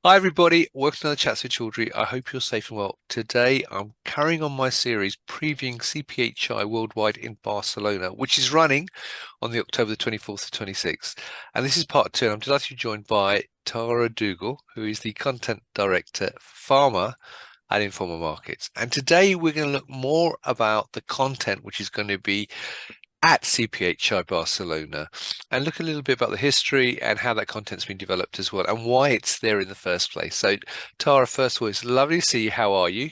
Hi everybody, welcome to another Chats with Chaudhry. I hope you're safe and well. Today I'm carrying on my series previewing CPHI Worldwide in Barcelona, which is running on the October the 24th to 26th. And this is part two, and I'm delighted to be joined by Tara Dougal, who is the Content Director, Pharma at Informa Markets. And today we're going to look more about the content which is going to be at CPHI Barcelona and look a little bit about the history and how that content's been developed as well and why it's there in the first place. So, Tara, first of all, it's lovely to see you. How are you?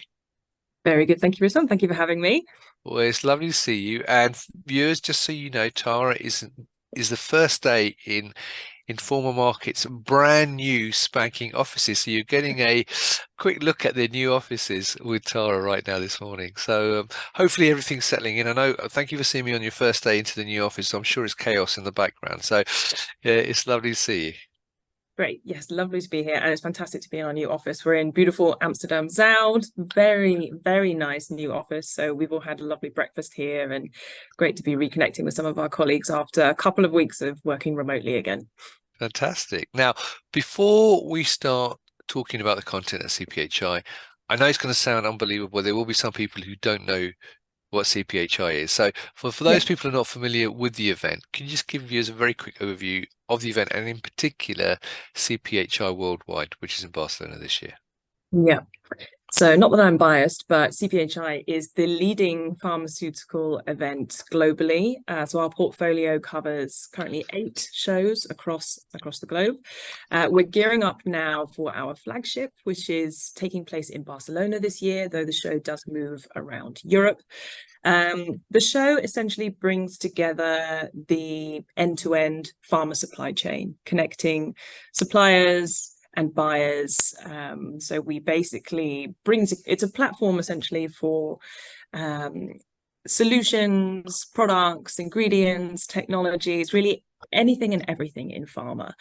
Very good. Thank you, Ruslan. Thank you for having me. Well, it's lovely to see you. And viewers, just so you know, Tara is the first day in Informa Markets brand new spanking offices. So you're getting a quick look at their new offices with Tara right now this morning. So hopefully everything's settling in. I know, thank you for seeing me on your first day into the new office. I'm sure it's chaos in the background. So yeah, it's lovely to see you. Great. Yes, lovely to be here. And it's fantastic to be in our new office. We're in beautiful Amsterdam Zuid. Very, very nice new office. So we've all had a lovely breakfast here and great to be reconnecting with some of our colleagues after a couple of weeks of working remotely again. Fantastic. Now, before we start talking about the content at CPHI, I know it's going to sound unbelievable. There will be some people who don't know what CPHI is. So for Yeah. those people who are not familiar with the event, can you just give us a very quick overview of the event and in particular CPHI Worldwide, which is in Barcelona this year? Yeah. So not that I'm biased, but CPHI is the leading pharmaceutical event globally. So our portfolio covers currently 8 shows across the globe. We're gearing up now for our flagship, which is taking place in Barcelona this year, though the show does move around Europe. The show essentially brings together the end-to-end pharma supply chain, connecting suppliers and buyers. So we basically it's a platform essentially for um, solutions, products, ingredients, technologies, really anything and everything in pharma.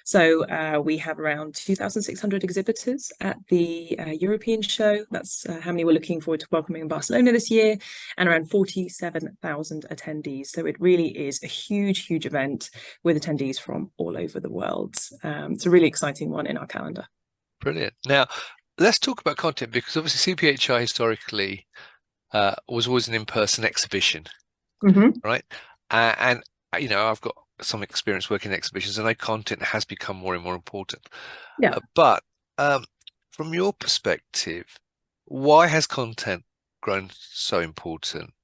So we have around 2,600 exhibitors at the European show. That's how many we're looking forward to welcoming in Barcelona this year, and around 47,000 attendees. So it really is a huge, huge event with attendees from all over the world. It's a really exciting one in our calendar. Brilliant. Now, let's talk about content because obviously CPHI historically was always an in-person exhibition, Mm-hmm. right? And I've got some experience working in exhibitions, and I know content has become more and more important. Yeah. But from your perspective, why has content grown so important,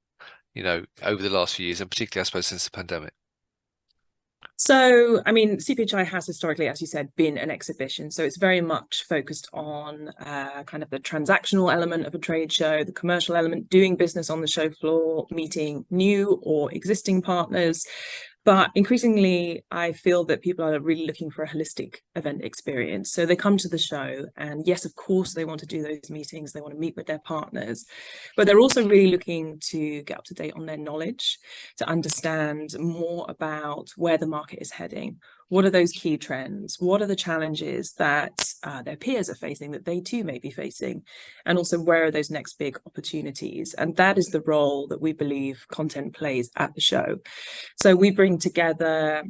over the last few years, and particularly, I suppose, since the pandemic? So, I mean, CPHI has historically, as you said, been an exhibition. So it's very much focused on kind of the transactional element of a trade show, the commercial element, doing business on the show floor, meeting new or existing partners. But increasingly, I feel that people are really looking for a holistic event experience. So they come to the show, and yes, of course, they want to do those meetings, they want to meet with their partners, but they're also really looking to get up to date on their knowledge, to understand more about where the market is heading. What are those key trends? What are the challenges that their peers are facing that they too may be facing? And also, where are those next big opportunities? And that is the role that we believe content plays at the show. So we bring together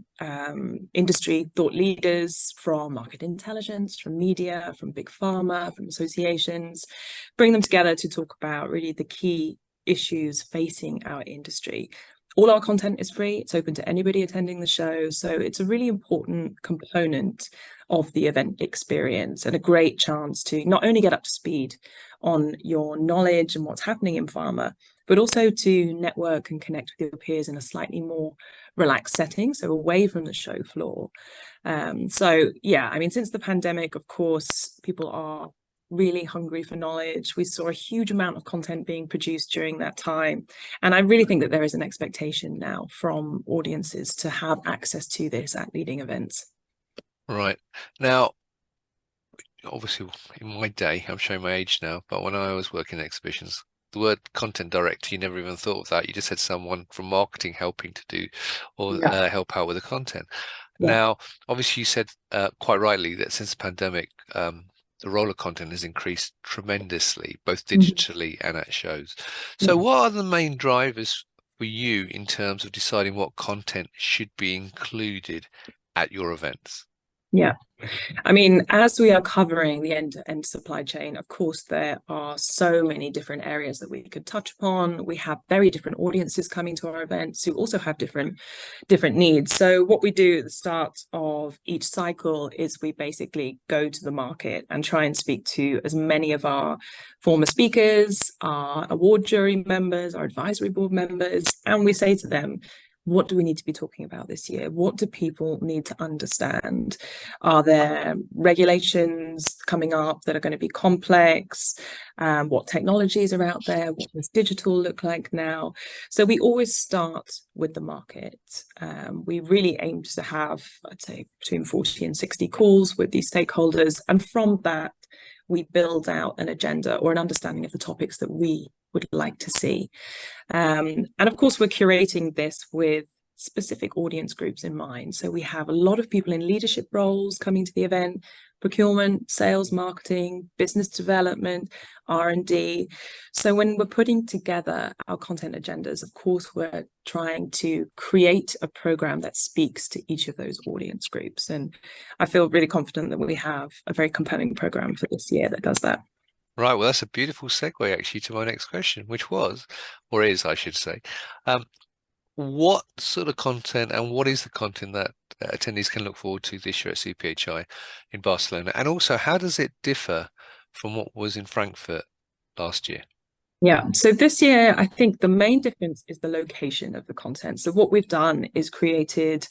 industry thought leaders from market intelligence, from media, from big pharma, from associations, bring them together to talk about really the key issues facing our industry. All our content is free. It's open to anybody attending the show. So it's a really important component of the event experience and a great chance to not only get up to speed on your knowledge and what's happening in pharma, but also to network and connect with your peers in a slightly more relaxed setting, so away from the show floor. So yeah, I mean, since the pandemic, of course, people are really hungry for knowledge. We saw a huge amount of content being produced during that time. And I really think that there is an expectation now from audiences to have access to this at leading events. Right. Now, obviously, in my day, I'm showing my age now, but when I was working in exhibitions, the word content director, you never even thought of that. You just had someone from marketing helping to do or Yeah. help out with the content. Yeah. Now, obviously, you said quite rightly that since the pandemic, the role of content has increased tremendously, both Mhm. digitally and at shows. So, Yeah. what are the main drivers for you in terms of deciding what content should be included at your events? Yeah. I mean, as we are covering the end-to-end supply chain, of course, there are so many different areas that we could touch upon. We have very different audiences coming to our events who also have different needs. So what we do at the start of each cycle is we basically go to the market and try and speak to as many of our former speakers, our award jury members, our advisory board members, and we say to them, what do we need to be talking about this year? What do people need to understand? Are there regulations coming up that are going to be complex? What technologies are out there? What does digital look like now? So we always start with the market. We really aim to have, I'd say, between 40 and 60 calls with these stakeholders. And from that, we build out an agenda or an understanding of the topics that we would like to see. And of course, we're curating this with specific audience groups in mind. So we have a lot of people in leadership roles coming to the event, procurement, sales, marketing, business development, R&D. So when we're putting together our content agendas, of course, we're trying to create a program that speaks to each of those audience groups. And I feel really confident that we have a very compelling program for this year that does that. Right, well, that's a beautiful segue actually to my next question, which was, or is, I should say, what sort of content and what is the content that attendees can look forward to this year at CPHI in Barcelona? And also, how does it differ from what was in Frankfurt last year? Yeah, so this year, I think the main difference is the location of the content. So what we've done is created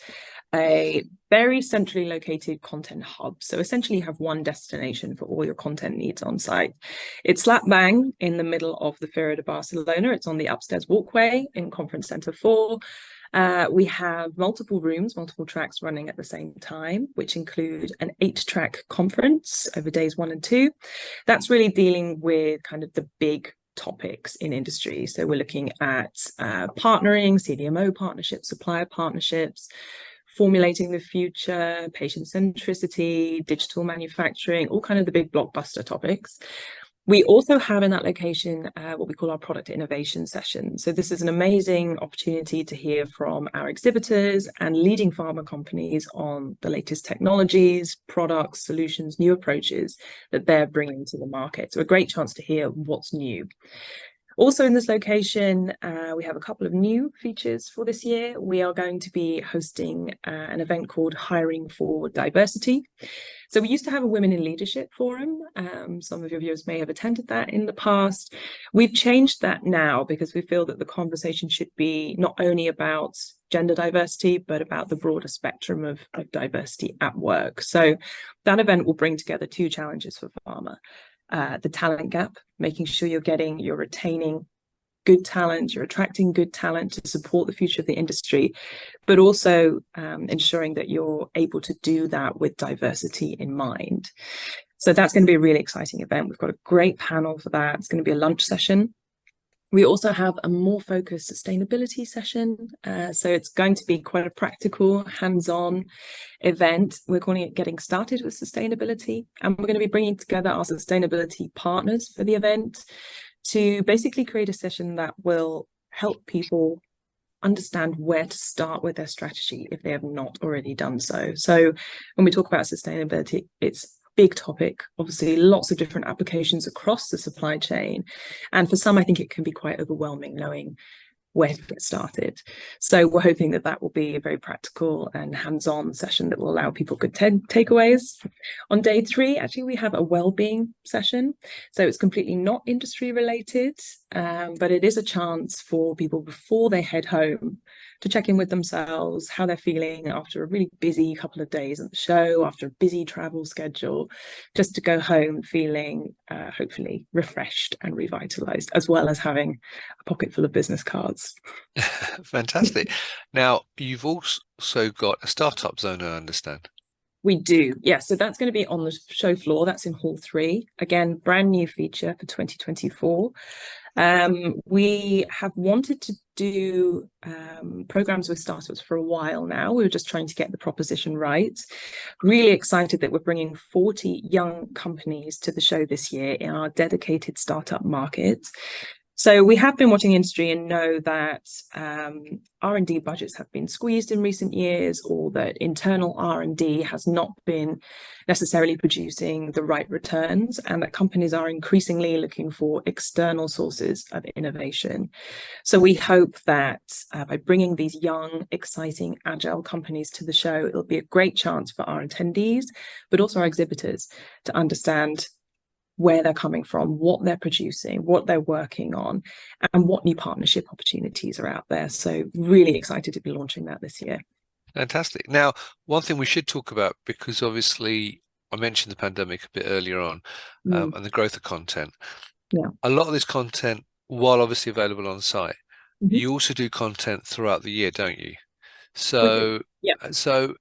a very centrally located content hub. So essentially you have one destination for all your content needs on site. It's slap bang in the middle of the Feira de Barcelona. It's on the upstairs walkway in Conference Center 4. We have multiple rooms, multiple tracks running at the same time, which include an 8-track conference over days 1 and 2. That's really dealing with kind of the big topics in industry. So we're looking at partnering, CDMO partnerships, supplier partnerships, formulating the future, patient centricity, digital manufacturing, all kind of the big blockbuster topics. We also have in that location what we call our product innovation session. So this is an amazing opportunity to hear from our exhibitors and leading pharma companies on the latest technologies, products, solutions, new approaches that they're bringing to the market. So a great chance to hear what's new. Also in this location, we have a couple of new features for this year. We are going to be hosting an event called Hiring for Diversity. So we used to have a Women in Leadership Forum. Some of your viewers may have attended that in the past. We've changed that now because we feel that the conversation should be not only about gender diversity, but about the broader spectrum of diversity at work. So that event will bring together 2 challenges for Pharma. The talent gap, making sure you're retaining good talent, you're attracting good talent to support the future of the industry, but also ensuring that you're able to do that with diversity in mind. So that's going to be a really exciting event. We've got a great panel for that. It's going to be a lunch session. We also have a more focused sustainability session. So it's going to be quite a practical, hands-on event. We're calling it Getting Started with Sustainability. And we're going to be bringing together our sustainability partners for the event to basically create a session that will help people understand where to start with their strategy if they have not already done so. So when we talk about sustainability, it's big topic, obviously lots of different applications across the supply chain, and for some I think it can be quite overwhelming knowing where to get started. So we're hoping that that will be a very practical and hands-on session that will allow people good takeaways. On day 3, actually, we have a well-being session. So it's completely not industry related, but it is a chance for people before they head home to check in with themselves, how they're feeling after a really busy couple of days at the show, after a busy travel schedule, just to go home feeling hopefully refreshed and revitalized, as well as having a pocket full of business cards. Fantastic. Now, you've also got a startup zone, I understand. We do, yeah. So that's going to be on the show floor. That's in Hall 3. Again, brand new feature for 2024. We have wanted to do programs with startups for a while now. We were just trying to get the proposition right. Really excited that we're bringing 40 young companies to the show this year in our dedicated startup market. So we have been watching the industry and know that R&D budgets have been squeezed in recent years, or that internal R&D has not been necessarily producing the right returns, and that companies are increasingly looking for external sources of innovation. So we hope that by bringing these young, exciting, agile companies to the show, it'll be a great chance for our attendees, but also our exhibitors, to understand where they're coming from, what they're producing, what they're working on, and what new partnership opportunities are out there. So really excited to be launching that this year. Fantastic. Now, one thing we should talk about, because obviously I mentioned the pandemic a bit earlier on, and the growth of content. Yeah. A lot of this content, while obviously available on site, Mhm. you also do content throughout the year, don't you? We do. So, Yeah. so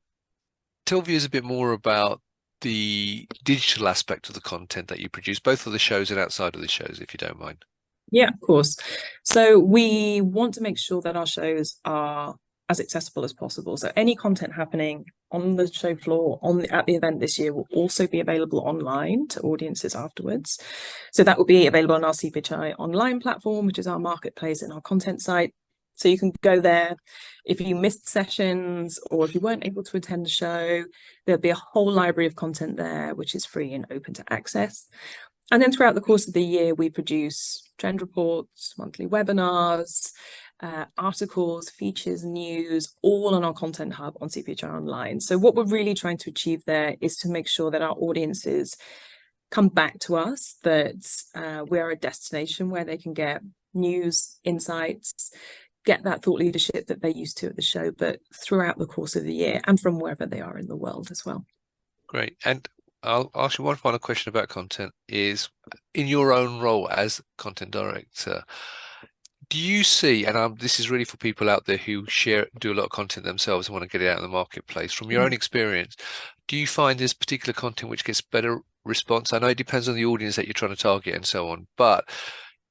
tell viewers a bit more about the digital aspect of the content that you produce, both for the shows and outside of the shows, if you don't mind. Yeah, of course. So we want to make sure that our shows are as accessible as possible. So any content happening on the show floor, at the event this year, will also be available online to audiences afterwards. So that will be available on our CPHI online platform, which is our marketplace and our content site. So you can go there. If you missed sessions or if you weren't able to attend the show, there'll be a whole library of content there, which is free and open to access. And then throughout the course of the year, we produce trend reports, monthly webinars, articles, features, news, all on our content hub on CPHI Online. So what we're really trying to achieve there is to make sure that our audiences come back to us, that we are a destination where they can get news, insights, get that thought leadership that they're used to at the show, but throughout the course of the year and from wherever they are in the world as well. Great. And I'll ask you one final question about content is, in your own role as content director, do you see, and this is really for people out there who do a lot of content themselves and want to get it out in the marketplace, from your own experience, do you find there's particular content which gets better response? I know it depends on the audience that you're trying to target and so on, but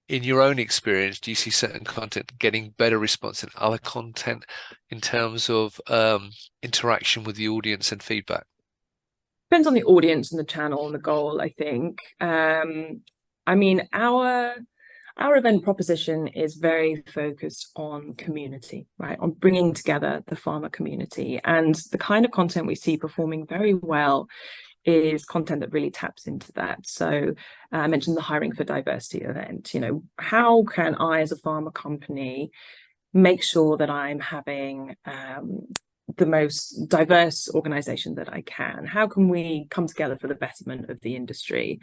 in your own experience, do you see certain content getting better response than other content in terms of interaction with the audience and feedback? Depends on the audience and the channel and the goal, I think. I mean, our event proposition is very focused on community, right? On bringing together the pharma community. And the kind of content we see performing very well is content that really taps into that. So I mentioned the Hiring for Diversity event. You know, how can I as a pharma company make sure that I'm having the most diverse organization that I can? How can we come together for the betterment of the industry?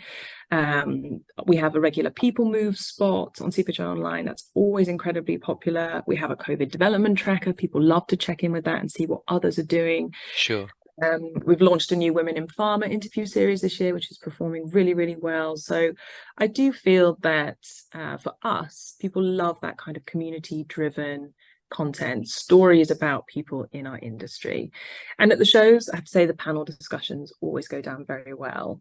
We have a regular People Move spot on CPHI Online. That's always incredibly popular. We have a COVID development tracker. People love to check in with that and see what others are doing. Sure. We've launched a new Women in Pharma interview series this year, which is performing really, really well. So I do feel that for us, people love that kind of community-driven content, stories about people in our industry. And at the shows, I have to say the panel discussions always go down very well.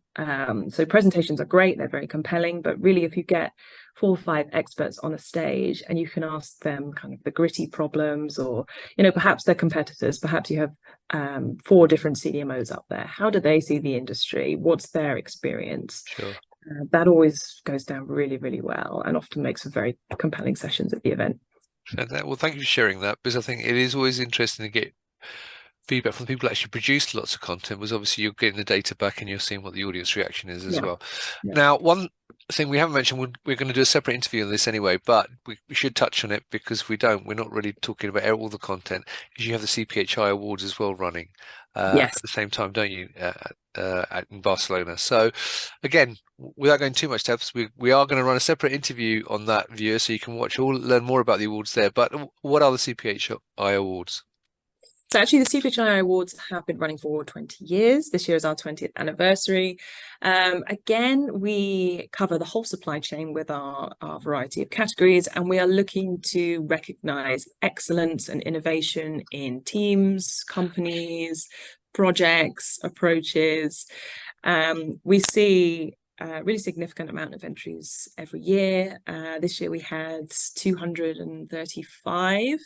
So presentations are great, they're very compelling, but really if you get 4 or 5 experts on a stage and you can ask them kind of the gritty problems, or, you know, perhaps they're competitors, perhaps you have 4 different CDMOs up there. How do they see the industry? What's their experience? Sure. That always goes down really, really well and often makes for very compelling sessions at the event. Well, thank you for sharing that, because I think it is always interesting to get feedback from the people that actually produce lots of content, because obviously you're getting the data back and you're seeing what the audience reaction is as well. Yeah. Now, one thing we haven't mentioned, we're going to do a separate interview on this anyway, but we should touch on it, because if we don't, we're not really talking about all the content, because you have the CPHI Awards as well running Yes. at the same time, don't you, in Barcelona? So again, without going too much depth, we are going to run a separate interview on that, viewer, so you can learn more about the awards there. But what are the CPHI Awards? So actually the CPHI Awards have been running for 20 years. This year is our 20th anniversary. Again, we cover the whole supply chain with our variety of categories, and we are looking to recognise excellence and innovation in teams, companies, projects, approaches. We see a really significant amount of entries every year. This year we had 235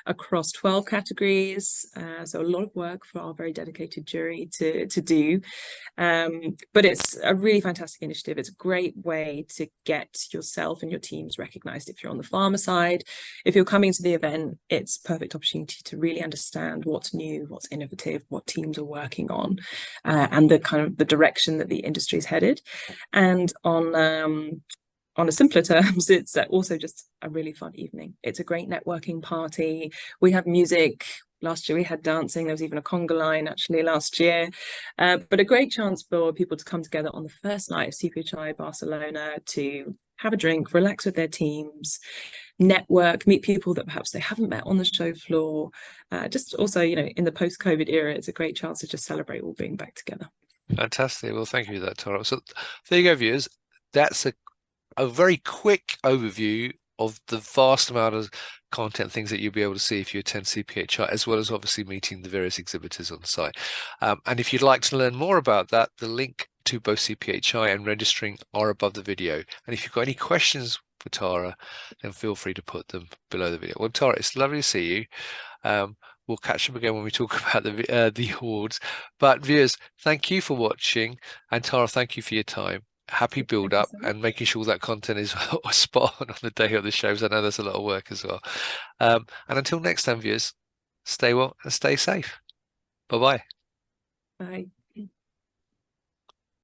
across 12 categories. So a lot of work for our very dedicated jury to do. But it's a really fantastic initiative. It's a great way to get yourself and your teams recognized. If you're on the pharma side, if you're coming to the event, it's a perfect opportunity to really understand what's new, what's innovative, what teams are working on, and the kind of the direction that the industry is headed. And on a simpler terms, it's also just a really fun evening. It's a great networking party. We have music. Last year we had dancing. There was even a conga line actually last year. But a great chance for people to come together on the first night of CPHI Barcelona to have a drink, relax with their teams, network, meet people that perhaps they haven't met on the show floor. Just also, you know, in the post-COVID era, it's a great chance to just celebrate all being back together. Fantastic. Well, thank you for that, Tara. So there you go, viewers. That's a very quick overview of the vast amount of content, things that you'll be able to see if you attend CPHI, as well as obviously meeting the various exhibitors on site. And if you'd like to learn more about that, the link to both CPHI and registering are above the video. And if you've got any questions for Tara, then feel free to put them below the video. Well, Tara, it's lovely to see you. We'll catch up again when we talk about the awards. But viewers, thank you for watching, and Tara, thank you for your time. Happy build up and making sure that content is spot on the day of the shows. I know there's a lot of work as well. And until next time, viewers, stay well and stay safe. Bye-bye. Bye.